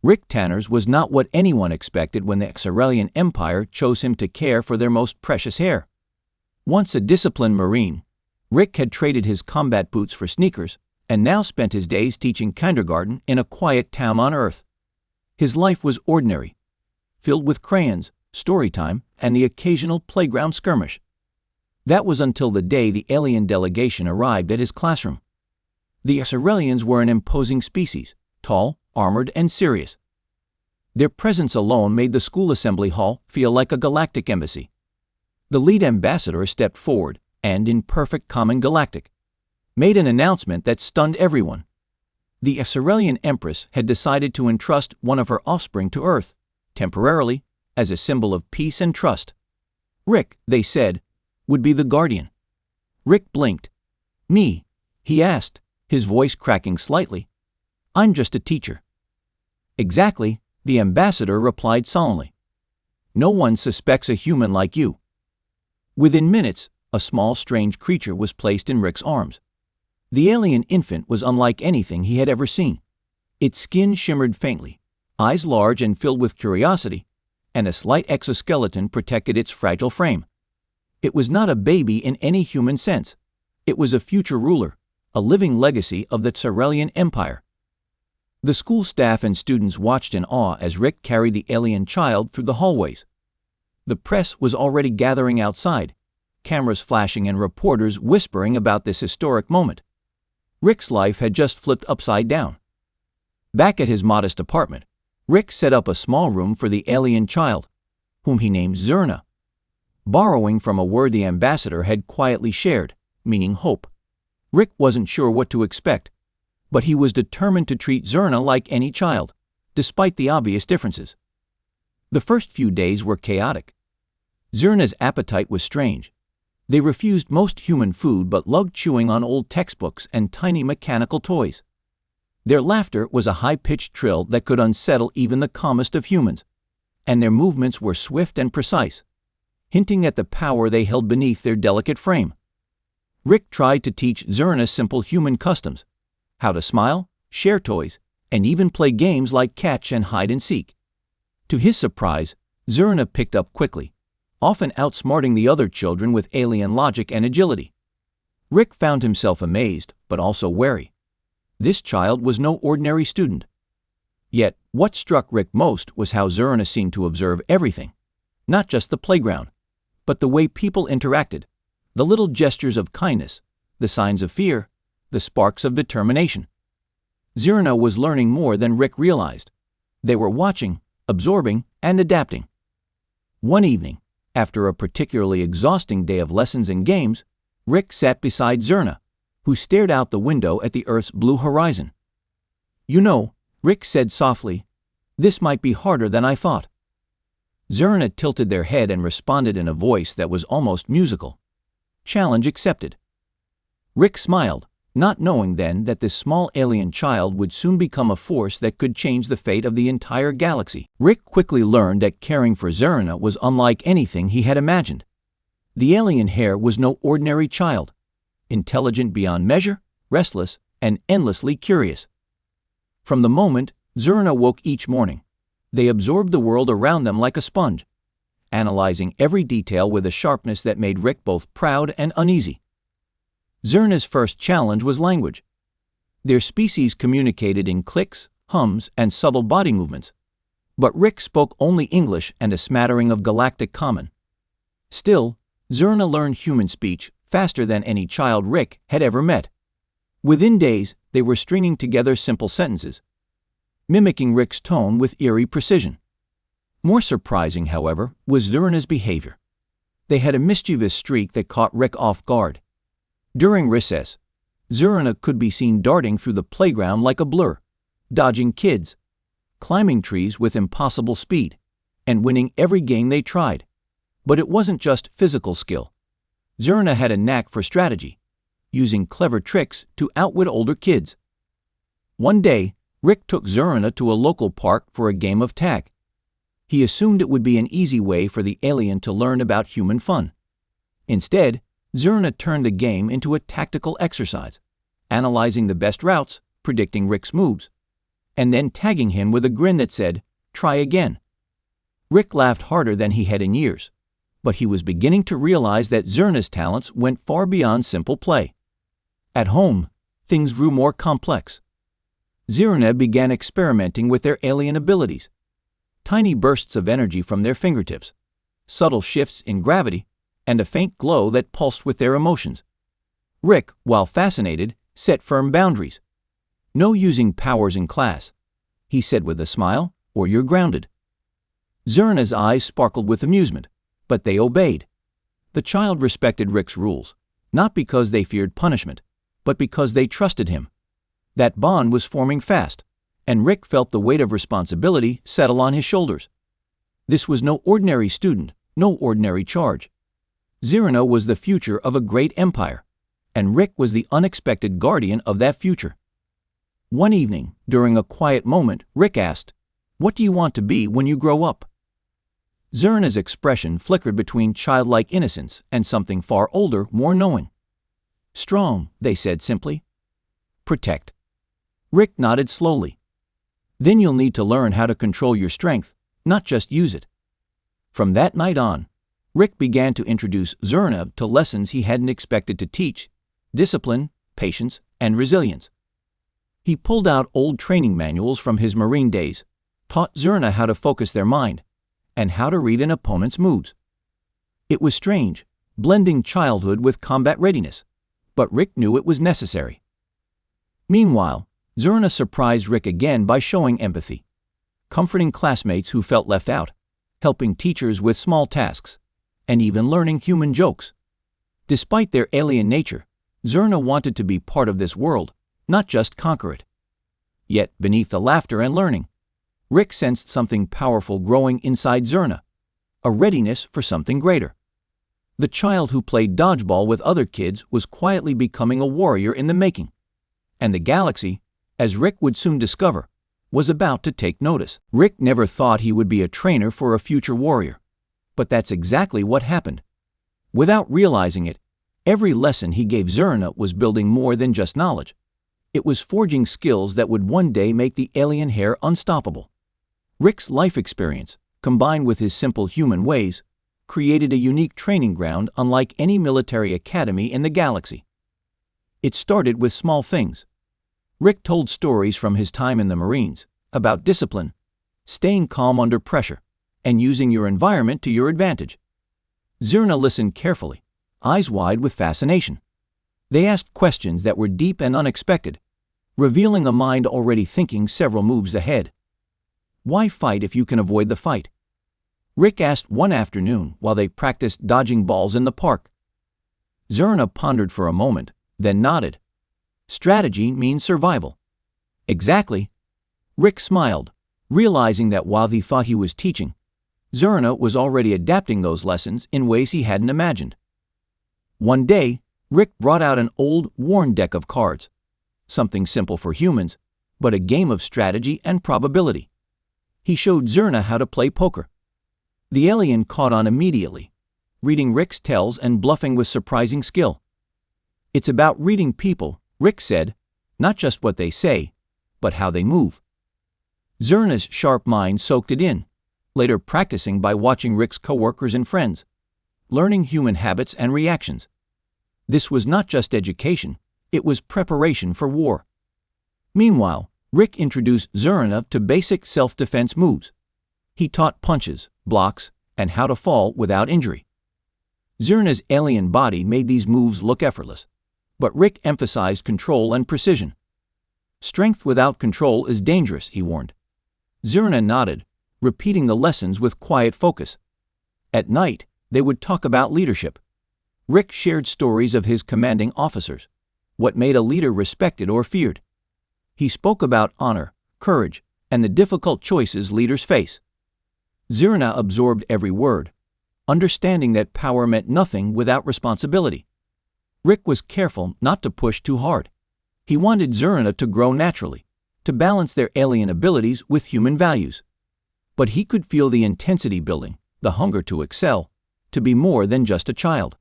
Rick Tanners was not what anyone expected when the Xarelian Empire chose him to care for their most precious heir. Once a disciplined Marine, Rick had traded his combat boots for sneakers and now spent his days teaching kindergarten in a quiet town on Earth. His life was ordinary, filled with crayons, story time, and the occasional playground skirmish. That was until the day the alien delegation arrived at his classroom. The Xarelians were an imposing species, tall, armored, and serious. Their presence alone made the school assembly hall feel like a galactic embassy. The lead ambassador stepped forward and, in perfect common Galactic, made an announcement that stunned everyone. The Xarelian Empress had decided to entrust one of her offspring to Earth, temporarily, as a symbol of peace and trust. Rick, they said, would be the guardian. Rick blinked. "Me?" he asked, his voice cracking slightly. "I'm just a teacher." "Exactly," the ambassador replied solemnly. "No one suspects a human like you." Within minutes, a small, strange creature was placed in Rick's arms. The alien infant was unlike anything he had ever seen. Its skin shimmered faintly, eyes large and filled with curiosity, and a slight exoskeleton protected its fragile frame. It was not a baby in any human sense. It was a future ruler, a living legacy of the Xarelian Empire. The school staff and students watched in awe as Rick carried the alien child through the hallways. The press was already gathering outside, cameras flashing and reporters whispering about this historic moment. Rick's life had just flipped upside down. Back at his modest apartment, Rick set up a small room for the alien child, whom he named Zerna, borrowing from a word the ambassador had quietly shared, meaning hope. Rick wasn't sure what to expect, but he was determined to treat Zerna like any child, despite the obvious differences. The first few days were chaotic. Zerna's appetite was strange. They refused most human food but loved chewing on old textbooks and tiny mechanical toys. Their laughter was a high-pitched trill that could unsettle even the calmest of humans, and their movements were swift and precise, hinting at the power they held beneath their delicate frame. Rick tried to teach Zerna simple human customs, how to smile, share toys, and even play games like catch and hide and seek. To his surprise, Zerna picked up quickly, often outsmarting the other children with alien logic and agility. Rick found himself amazed, but also wary. This child was no ordinary student. Yet, what struck Rick most was how Zerna seemed to observe everything, not just the playground, but the way people interacted, the little gestures of kindness, the signs of fear, the sparks of determination. Zerna was learning more than Rick realized. They were watching, absorbing, and adapting. One evening, after a particularly exhausting day of lessons and games, Rick sat beside Zerna, who stared out the window at the Earth's blue horizon. "You know," Rick said softly, "this might be harder than I thought." Zerna tilted their head and responded in a voice that was almost musical. Challenge accepted. Rick smiled, not knowing then that this small alien child would soon become a force that could change the fate of the entire galaxy. Rick quickly learned that caring for Zerna was unlike anything he had imagined. The alien heir was no ordinary child, intelligent beyond measure, restless, and endlessly curious. From the moment Zerna woke each morning, they absorbed the world around them like a sponge, analyzing every detail with a sharpness that made Rick both proud and uneasy. Zerna's first challenge was language. Their species communicated in clicks, hums, and subtle body movements, but Rick spoke only English and a smattering of Galactic Common. Still, Zerna learned human speech faster than any child Rick had ever met. Within days, they were stringing together simple sentences, mimicking Rick's tone with eerie precision. More surprising, however, was Zerna's behavior. They had a mischievous streak that caught Rick off guard. During recess, Zerna could be seen darting through the playground like a blur, dodging kids, climbing trees with impossible speed, and winning every game they tried. But it wasn't just physical skill. Zerna had a knack for strategy, using clever tricks to outwit older kids. One day, Rick took Zerna to a local park for a game of tag. He assumed it would be an easy way for the alien to learn about human fun. Instead, Zerna turned the game into a tactical exercise, analyzing the best routes, predicting Rick's moves, and then tagging him with a grin that said, "Try again." Rick laughed harder than he had in years, but he was beginning to realize that Zerna's talents went far beyond simple play. At home, things grew more complex. Zerna began experimenting with their alien abilities. Tiny bursts of energy from their fingertips, subtle shifts in gravity, and a faint glow that pulsed with their emotions. Rick, while fascinated, set firm boundaries. "No using powers in class," he said with a smile, "or you're grounded." Zerna's eyes sparkled with amusement, but they obeyed. The child respected Rick's rules, not because they feared punishment, but because they trusted him. That bond was forming fast, and Rick felt the weight of responsibility settle on his shoulders. This was no ordinary student, no ordinary charge. Zerna was the future of a great empire, and Rick was the unexpected guardian of that future. One evening, during a quiet moment, Rick asked, "What do you want to be when you grow up?" Zerna's expression flickered between childlike innocence and something far older, more knowing. "Strong," they said simply. "Protect." Rick nodded slowly. "Then you'll need to learn how to control your strength, not just use it." From that night on, Rick began to introduce Zerna to lessons he hadn't expected to teach: discipline, patience, and resilience. He pulled out old training manuals from his Marine days, taught Zerna how to focus their mind, and how to read an opponent's moves. It was strange, blending childhood with combat readiness, but Rick knew it was necessary. Meanwhile, Zerna surprised Rick again by showing empathy, comforting classmates who felt left out, helping teachers with small tasks, and even learning human jokes. Despite their alien nature, Zerna wanted to be part of this world, not just conquer it. Yet, beneath the laughter and learning, Rick sensed something powerful growing inside Zerna, a readiness for something greater. The child who played dodgeball with other kids was quietly becoming a warrior in the making, and the galaxy, as Rick would soon discover, was about to take notice. Rick never thought he would be a trainer for a future warrior, but that's exactly what happened. Without realizing it, every lesson he gave Zerna was building more than just knowledge. It was forging skills that would one day make the alien hair unstoppable. Rick's life experience, combined with his simple human ways, created a unique training ground unlike any military academy in the galaxy. It started with small things. Rick told stories from his time in the Marines about discipline, staying calm under pressure, and using your environment to your advantage. Zerna listened carefully, eyes wide with fascination. They asked questions that were deep and unexpected, revealing a mind already thinking several moves ahead. Why fight if you can avoid the fight? Rick asked one afternoon while they practiced dodging balls in the park. Zerna pondered for a moment, then nodded. Strategy means survival. Exactly. Rick smiled, realizing that while he thought he was teaching, Zerna was already adapting those lessons in ways he hadn't imagined. One day, Rick brought out an old, worn deck of cards. Something simple for humans, but a game of strategy and probability. He showed Zerna how to play poker. The alien caught on immediately, reading Rick's tells and bluffing with surprising skill. "It's about reading people," Rick said, "not just what they say, but how they move." Zerna's sharp mind soaked it in, later practicing by watching Rick's coworkers and friends, learning human habits and reactions. This was not just education, it was preparation for war. Meanwhile, Rick introduced Zerna to basic self-defense moves. He taught punches, blocks, and how to fall without injury. Zerna's alien body made these moves look effortless, but Rick emphasized control and precision. "Strength without control is dangerous," he warned. Zerna nodded, repeating the lessons with quiet focus. At night, they would talk about leadership. Rick shared stories of his commanding officers, what made a leader respected or feared. He spoke about honor, courage, and the difficult choices leaders face. Zerna absorbed every word, understanding that power meant nothing without responsibility. Rick was careful not to push too hard. He wanted Zerna to grow naturally, to balance their alien abilities with human values. But he could feel the intensity building, the hunger to excel, to be more than just a child.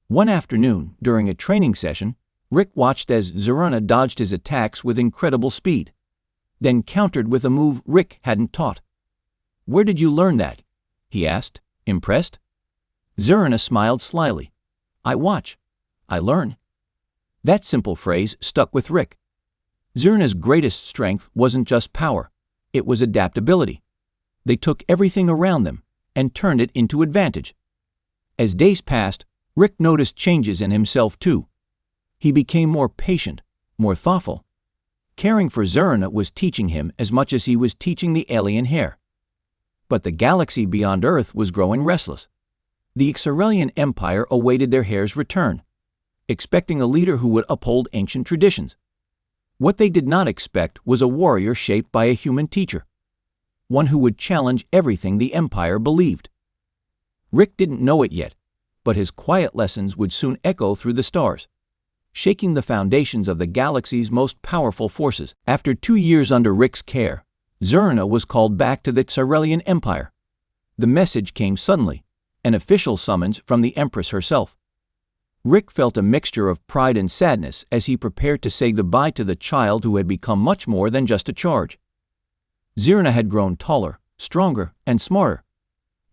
One afternoon, during a training session, Rick watched as Zerna dodged his attacks with incredible speed. then countered with a move Rick hadn't taught. "Where did you learn that?" he asked, impressed. Zerna smiled slyly. "I watch. I learn." That simple phrase stuck with Rick. Zerna's greatest strength wasn't just power, it was adaptability. They took everything around them and turned it into advantage. As days passed, Rick noticed changes in himself too. He became more patient, more thoughtful. Caring for Zerna was teaching him as much as he was teaching the alien heir. But the galaxy beyond Earth was growing restless. The Xarelian Empire awaited their heir's return, expecting a leader who would uphold ancient traditions. What they did not expect was a warrior shaped by a human teacher, one who would challenge everything the Empire believed. Rick didn't know it yet, but his quiet lessons would soon echo through the stars, shaking the foundations of the galaxy's most powerful forces. After 2 years under Rick's care, Zerna was called back to the Xarelian Empire. The message came suddenly, an official summons from the Empress herself. Rick felt a mixture of pride and sadness as he prepared to say goodbye to the child who had become much more than just a charge. Zerna had grown taller, stronger, and smarter,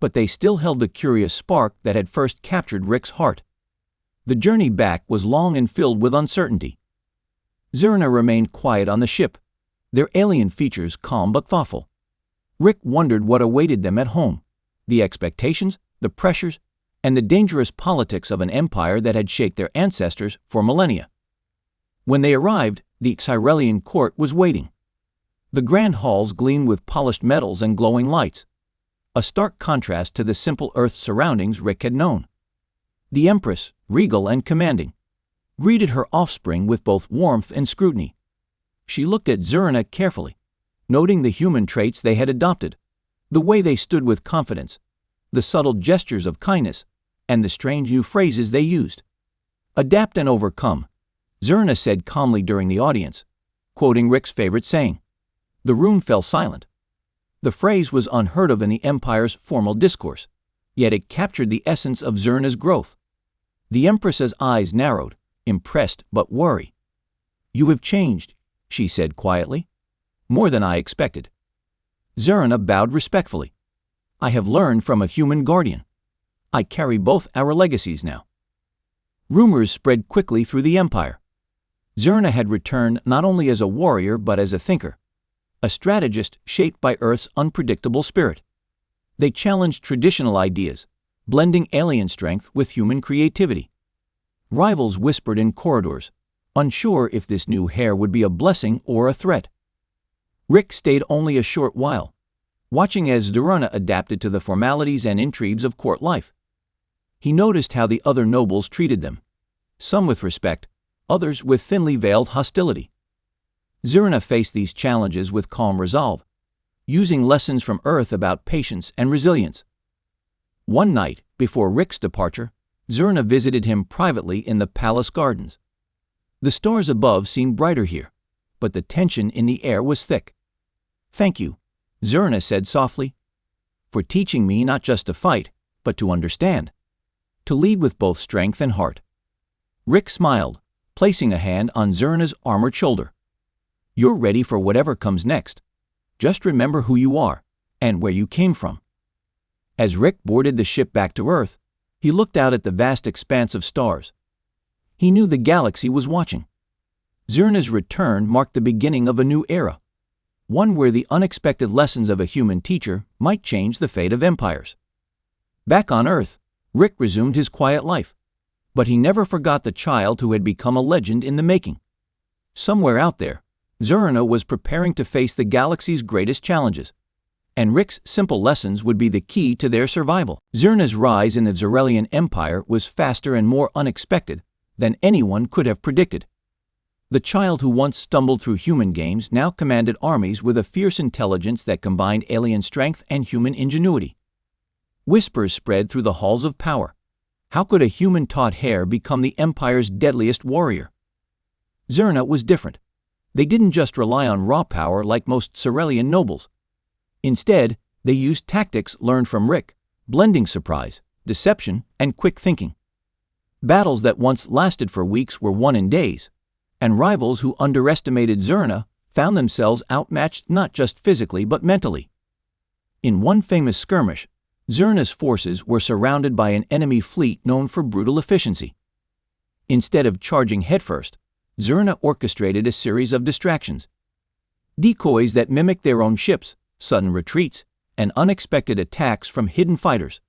but they still held the curious spark that had first captured Rick's heart. The journey back was long and filled with uncertainty. Zerna remained quiet on the ship, their alien features calm but thoughtful. Rick wondered what awaited them at home, the expectations, the pressures, and the dangerous politics of an empire that had shaped their ancestors for millennia. When they arrived, the Xarelian court was waiting. The grand halls gleamed with polished metals and glowing lights, a stark contrast to the simple Earth surroundings Rick had known. The Empress, regal and commanding, greeted her offspring with both warmth and scrutiny. She looked at Zerna carefully, noting the human traits they had adopted, the way they stood with confidence, the subtle gestures of kindness, and the strange new phrases they used. "Adapt and overcome," Zerna said calmly during the audience, quoting Rick's favorite saying. The room fell silent. The phrase was unheard of in the Empire's formal discourse, yet it captured the essence of Zerna's growth. The Empress's eyes narrowed, impressed but wary. "You have changed," she said quietly. "More than I expected." Zerna bowed respectfully. "I have learned from a human guardian. I carry both our legacies now." Rumors spread quickly through the Empire. Zerna had returned not only as a warrior but as a thinker, a strategist shaped by Earth's unpredictable spirit. They challenged traditional ideas, blending alien strength with human creativity. Rivals whispered in corridors, unsure if this new heir would be a blessing or a threat. Rick stayed only a short while, watching as Zerna adapted to the formalities and intrigues of court life. He noticed how the other nobles treated them, some with respect, others with thinly veiled hostility. Zerna faced these challenges with calm resolve, using lessons from Earth about patience and resilience. One night, before Rick's departure, Zerna visited him privately in the palace gardens. The stars above seemed brighter here, but the tension in the air was thick. "Thank you," Zerna said softly, "for teaching me not just to fight, but to understand, to lead with both strength and heart." Rick smiled, placing a hand on Zerna's armored shoulder. "You're ready for whatever comes next. Just remember who you are and where you came from." As Rick boarded the ship back to Earth, he looked out at the vast expanse of stars. He knew the galaxy was watching. Zerna's return marked the beginning of a new era, one where the unexpected lessons of a human teacher might change the fate of empires. Back on Earth, Rick resumed his quiet life, but he never forgot the child who had become a legend in the making. Somewhere out there, Zerna was preparing to face the galaxy's greatest challenges, and Rick's simple lessons would be the key to their survival. Zerna's rise in the Xarelian Empire was faster and more unexpected than anyone could have predicted. The child who once stumbled through human games now commanded armies with a fierce intelligence that combined alien strength and human ingenuity. Whispers spread through the halls of power. How could a human-taught heir become the Empire's deadliest warrior? Zerna was different. They didn't just rely on raw power like most Xarelian nobles. Instead, they used tactics learned from Rick, blending surprise, deception, and quick thinking. Battles that once lasted for weeks were won in days, and rivals who underestimated Zerna found themselves outmatched not just physically but mentally. In one famous skirmish, Zerna's forces were surrounded by an enemy fleet known for brutal efficiency. Instead of charging headfirst, Zerna orchestrated a series of distractions. Decoys that mimicked their own ships, sudden retreats, and unexpected attacks from hidden fighters.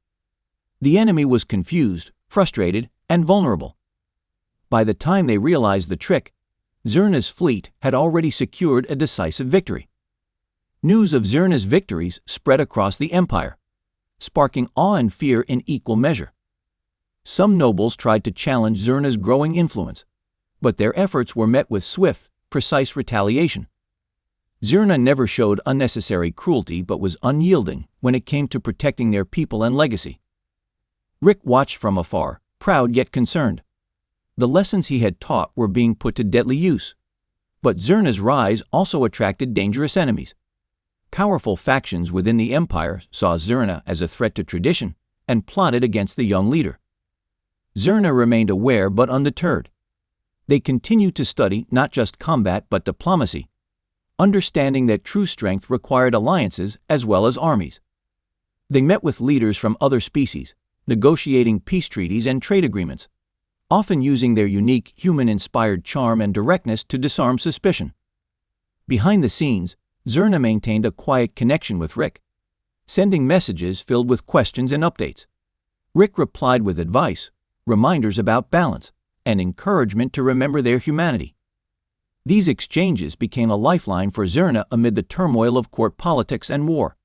The enemy was confused, frustrated, and vulnerable. By the time they realized the trick, Zerna's fleet had already secured a decisive victory. News of Zerna's victories spread across the empire, sparking awe and fear in equal measure. Some nobles tried to challenge Zerna's growing influence, but their efforts were met with swift, precise retaliation. Zerna never showed unnecessary cruelty but was unyielding when it came to protecting their people and legacy. Rick watched from afar, proud yet concerned. The lessons he had taught were being put to deadly use. But Zerna's rise also attracted dangerous enemies. Powerful factions within the empire saw Zerna as a threat to tradition and plotted against the young leader. Zerna remained aware but undeterred. They continued to study not just combat but diplomacy, understanding that true strength required alliances as well as armies. They met with leaders from other species, negotiating peace treaties and trade agreements, often using their unique human-inspired charm and directness to disarm suspicion. Behind the scenes, Zerna maintained a quiet connection with Rick, sending messages filled with questions and updates. Rick replied with advice, reminders about balance, and encouragement to remember their humanity. These exchanges became a lifeline for Zerna amid the turmoil of court politics and war.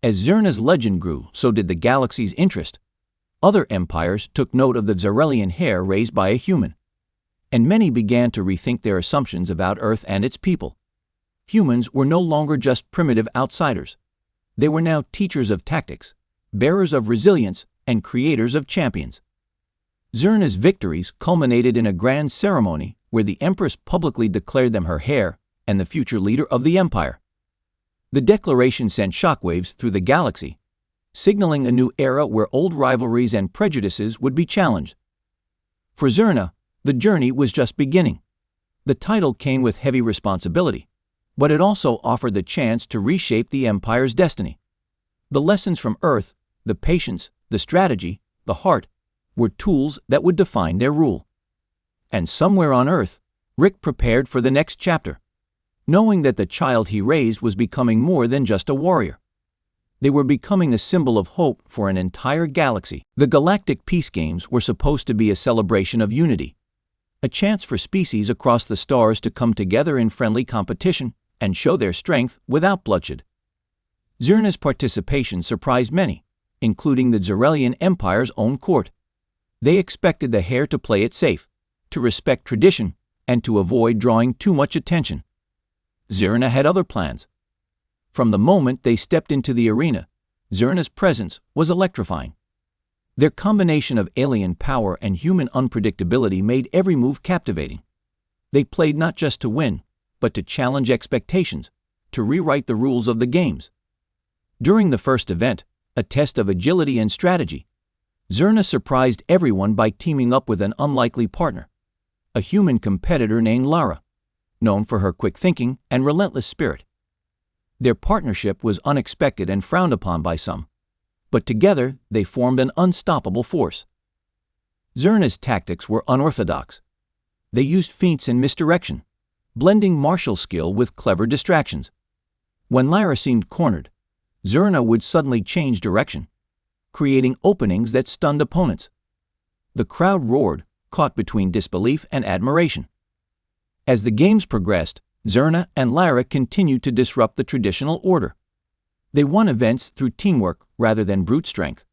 As Zerna's legend grew, so did the galaxy's interest. Other empires took note of the Zarelian hair raised by a human, and many began to rethink their assumptions about Earth and its people. Humans were no longer just primitive outsiders. They were now teachers of tactics, bearers of resilience, and creators of champions. Zerna's victories culminated in a grand ceremony where the Empress publicly declared them her heir and the future leader of the empire. The declaration sent shockwaves through the galaxy, signaling a new era where old rivalries and prejudices would be challenged. For Zerna, the journey was just beginning. The title came with heavy responsibility, but it also offered the chance to reshape the empire's destiny. The lessons from Earth, the patience, the strategy, the heart, were tools that would define their rule. And somewhere on Earth, Rick prepared for the next chapter, knowing that the child he raised was becoming more than just a warrior. They were becoming a symbol of hope for an entire galaxy. The Galactic Peace Games were supposed to be a celebration of unity, a chance for species across the stars to come together in friendly competition and show their strength without bloodshed. Zerna's participation surprised many, including the Zarelian Empire's own court. They expected the heir to play it safe, to respect tradition, and to avoid drawing too much attention. Zerna had other plans. From the moment they stepped into the arena, Zerna's presence was electrifying. Their combination of alien power and human unpredictability made every move captivating. They played not just to win, but to challenge expectations, to rewrite the rules of the games. During the first event, a test of agility and strategy, Zerna surprised everyone by teaming up with an unlikely partner, a human competitor named Lara, known for her quick thinking and relentless spirit. Their partnership was unexpected and frowned upon by some, but together they formed an unstoppable force. Zerna's tactics were unorthodox. They used feints and misdirection, blending martial skill with clever distractions. When Lara seemed cornered, Zerna would suddenly change direction, creating openings that stunned opponents. The crowd roared, caught between disbelief and admiration. As the games progressed, Zerna and Lara continued to disrupt the traditional order. They won events through teamwork rather than brute strength,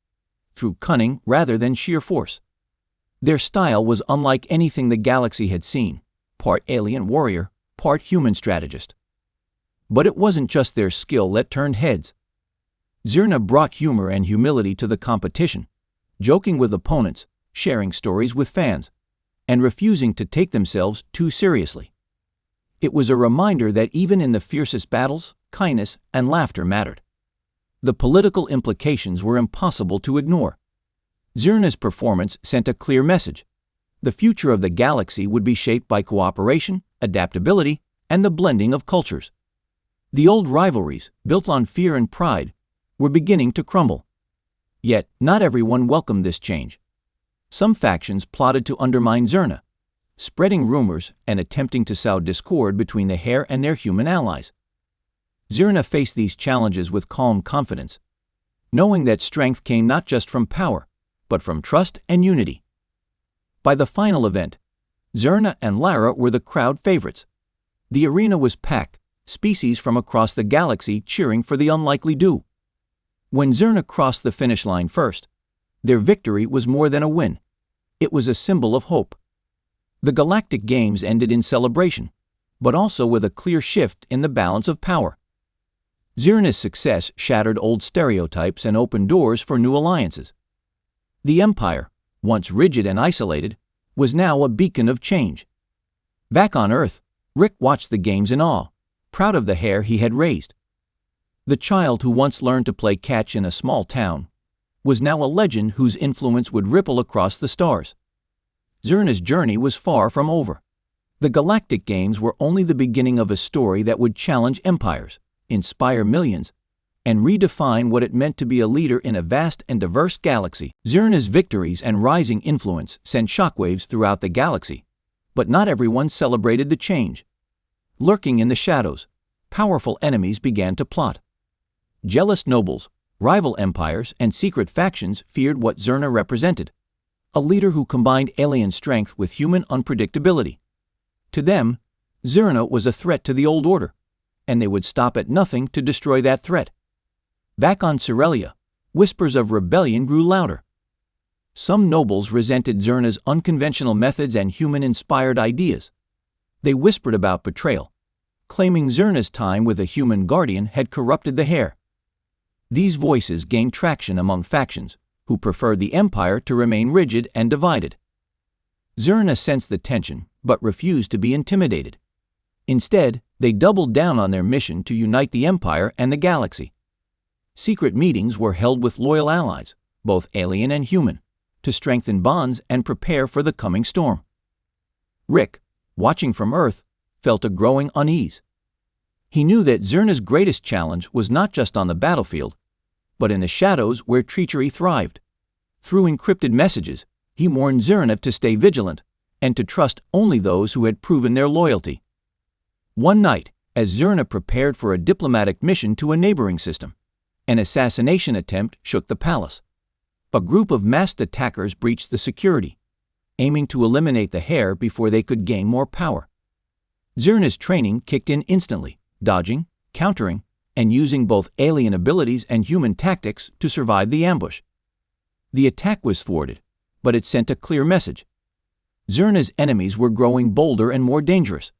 through cunning rather than sheer force. Their style was unlike anything the galaxy had seen, part alien warrior, part human strategist. But it wasn't just their skill that turned heads. Zerna brought humor and humility to the competition, joking with opponents, sharing stories with fans, and refusing to take themselves too seriously. It was a reminder that even in the fiercest battles, kindness and laughter mattered. The political implications were impossible to ignore. Zerna's performance sent a clear message. The future of the galaxy would be shaped by cooperation, adaptability, and the blending of cultures. The old rivalries, built on fear and pride, were beginning to crumble. Yet, not everyone welcomed this change. Some factions plotted to undermine Zerna, spreading rumors and attempting to sow discord between the Hare and their human allies. Zerna faced these challenges with calm confidence, knowing that strength came not just from power, but from trust and unity. By the final event, Zerna and Lara were the crowd favorites. The arena was packed, species from across the galaxy cheering for the unlikely duo. When Zerna crossed the finish line first, their victory was more than a win. It was a symbol of hope. The Galactic Games ended in celebration, but also with a clear shift in the balance of power. Zerna's success shattered old stereotypes and opened doors for new alliances. The Empire, once rigid and isolated, was now a beacon of change. Back on Earth, Rick watched the games in awe, proud of the Hare he had raised. The child who once learned to play catch in a small town was now a legend whose influence would ripple across the stars. Zerna's journey was far from over. The Galactic Games were only the beginning of a story that would challenge empires, inspire millions, and redefine what it meant to be a leader in a vast and diverse galaxy. Zerna's victories and rising influence sent shockwaves throughout the galaxy, but not everyone celebrated the change. Lurking in the shadows, powerful enemies began to plot. Jealous nobles, rival empires, and secret factions feared what Zerna represented, a leader who combined alien strength with human unpredictability. To them, Zerna was a threat to the old order, and they would stop at nothing to destroy that threat. Back on Cerelia, whispers of rebellion grew louder. Some nobles resented Zerna's unconventional methods and human-inspired ideas. They whispered about betrayal, claiming Zerna's time with a human guardian had corrupted the Hare. These voices gained traction among factions who preferred the Empire to remain rigid and divided. Zerna sensed the tension but refused to be intimidated. Instead, they doubled down on their mission to unite the Empire and the galaxy. Secret meetings were held with loyal allies, both alien and human, to strengthen bonds and prepare for the coming storm. Rick, watching from Earth, felt a growing unease. He knew that Zerna's greatest challenge was not just on the battlefield, but in the shadows where treachery thrived. Through encrypted messages, he warned Zerna to stay vigilant and to trust only those who had proven their loyalty. One night, as Zerna prepared for a diplomatic mission to a neighboring system, an assassination attempt shook the palace. A group of masked attackers breached the security, aiming to eliminate the Hare before they could gain more power. Zerna's training kicked in instantly, dodging, countering, and using both alien abilities and human tactics to survive the ambush. The attack was thwarted, but it sent a clear message. Zerna's enemies were growing bolder and more dangerous.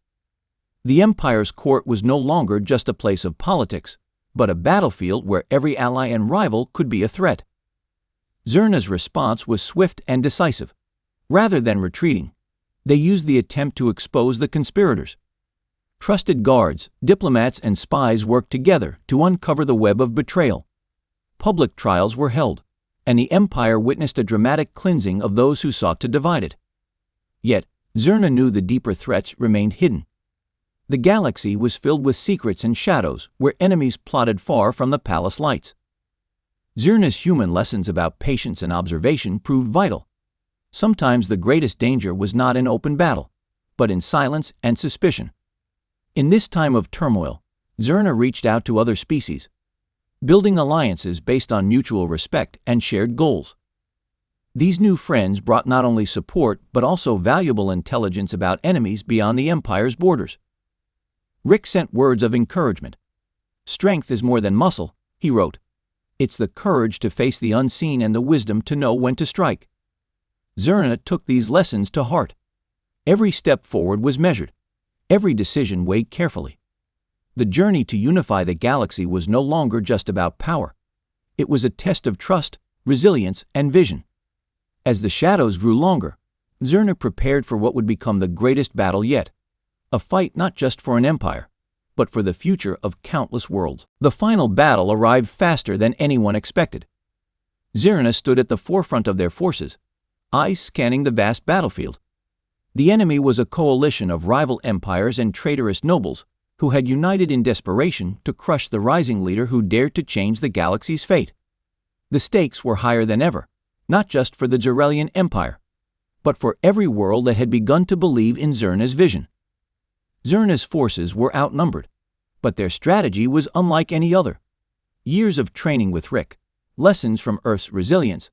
The Empire's court was no longer just a place of politics, but a battlefield where every ally and rival could be a threat. Zerna's response was swift and decisive. Rather than retreating, they used the attempt to expose the conspirators. Trusted guards, diplomats, and spies worked together to uncover the web of betrayal. Public trials were held, and the Empire witnessed a dramatic cleansing of those who sought to divide it. Yet, Zerna knew the deeper threats remained hidden. The galaxy was filled with secrets and shadows where enemies plotted far from the palace lights. Zerna's human lessons about patience and observation proved vital. Sometimes the greatest danger was not in open battle, but in silence and suspicion. In this time of turmoil, Zerna reached out to other species, building alliances based on mutual respect and shared goals. These new friends brought not only support but also valuable intelligence about enemies beyond the Empire's borders. Rick sent words of encouragement. "Strength is more than muscle," he wrote. "It's the courage to face the unseen and the wisdom to know when to strike." Zerna took these lessons to heart. Every step forward was measured. Every decision weighed carefully. The journey to unify the galaxy was no longer just about power. It was a test of trust, resilience, and vision. As the shadows grew longer, Zerna prepared for what would become the greatest battle yet, a fight not just for an empire, but for the future of countless worlds. The final battle arrived faster than anyone expected. Zerna stood at the forefront of their forces, eyes scanning the vast battlefield. The enemy was a coalition of rival empires and traitorous nobles who had united in desperation to crush the rising leader who dared to change the galaxy's fate. The stakes were higher than ever, not just for the Zarelian Empire, but for every world that had begun to believe in Zerna's vision. Zerna's forces were outnumbered, but their strategy was unlike any other. Years of training with Rick, lessons from Earth's resilience,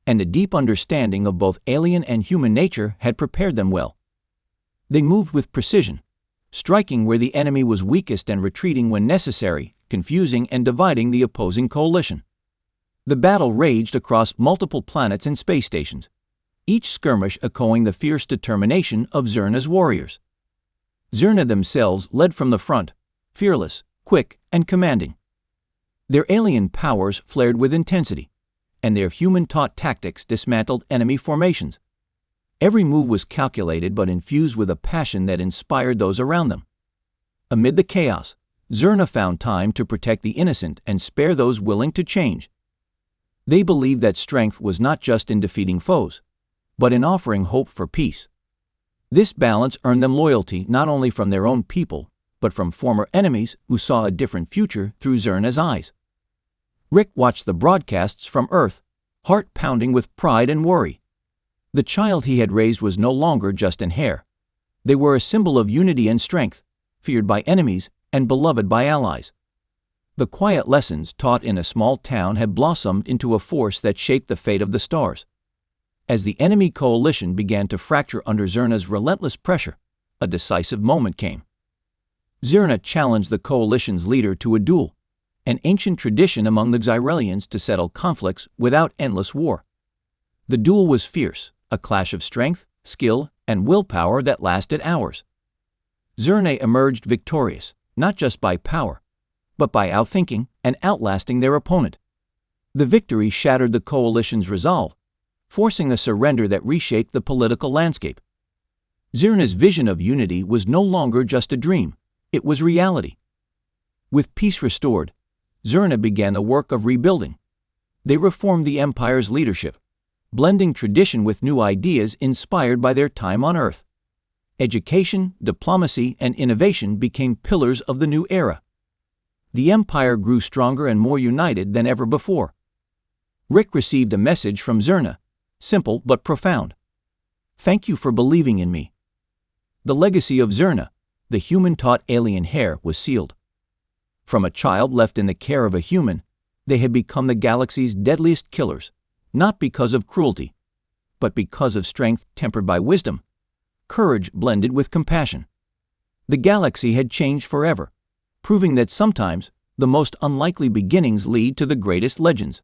and a deep understanding of both alien and human nature had prepared them well. They moved with precision, striking where the enemy was weakest and retreating when necessary, confusing and dividing the opposing coalition. The battle raged across multiple planets and space stations, each skirmish echoing the fierce determination of Zerna's warriors. Zerna themselves led from the front, fearless, quick, and commanding. Their alien powers flared with intensity, and their human-taught tactics dismantled enemy formations. Every move was calculated but infused with a passion that inspired those around them. Amid the chaos, Zerna found time to protect the innocent and spare those willing to change. They believed that strength was not just in defeating foes, but in offering hope for peace. This balance earned them loyalty not only from their own people, but from former enemies who saw a different future through Zerna's eyes. Rick watched the broadcasts from Earth, heart pounding with pride and worry. The child he had raised was no longer just an heir. They were a symbol of unity and strength, feared by enemies and beloved by allies. The quiet lessons taught in a small town had blossomed into a force that shaped the fate of the stars. As the enemy coalition began to fracture under Zerna's relentless pressure, a decisive moment came. Zerna challenged the coalition's leader to a duel, an ancient tradition among the Zarelians to settle conflicts without endless war. The duel was fierce, a clash of strength, skill, and willpower that lasted hours. Zerna emerged victorious, not just by power, but by outthinking and outlasting their opponent. The victory shattered the coalition's resolve, forcing a surrender that reshaped the political landscape. Zerna's vision of unity was no longer just a dream, it was reality. With peace restored, Zerna began the work of rebuilding. They reformed the Empire's leadership, blending tradition with new ideas inspired by their time on Earth. Education, diplomacy, and innovation became pillars of the new era. The Empire grew stronger and more united than ever before. Rick received a message from Zerna, simple but profound. "Thank you for believing in me." The legacy of Zerna, the human-taught alien heir, was sealed. From a child left in the care of a human, they had become the galaxy's deadliest killers, not because of cruelty, but because of strength tempered by wisdom, courage blended with compassion. The galaxy had changed forever, proving that sometimes the most unlikely beginnings lead to the greatest legends.